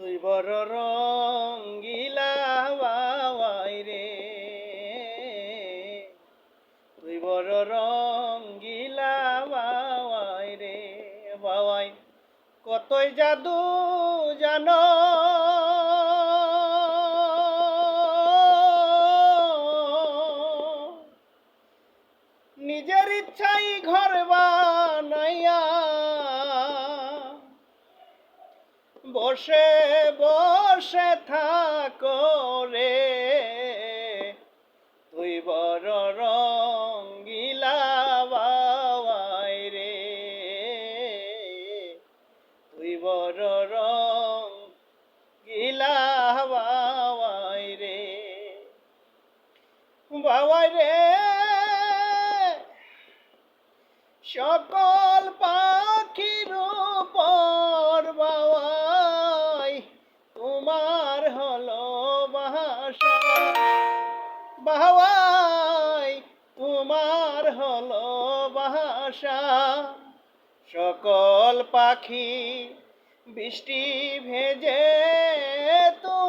তুই বড় রঙ্গিলা বাবাই রে, তুই বড় রঙ্গিলা বাবাই রে বাবাই, কতই জাদু জানো নিজের ইচ্ছাই ঘর বানাইয়া বসে বসে থাকো রে, তুই বড় রঙ্গিলা বাবাই রে, তুই বড় রঙ্গিলা বাবাই রে বাবাই রে। সকল পাখির উপর বাবাই তোমার হলো বাসা, বাবাই তোমার হলো বাসা। সকল পাখি বৃষ্টি ভেজে তো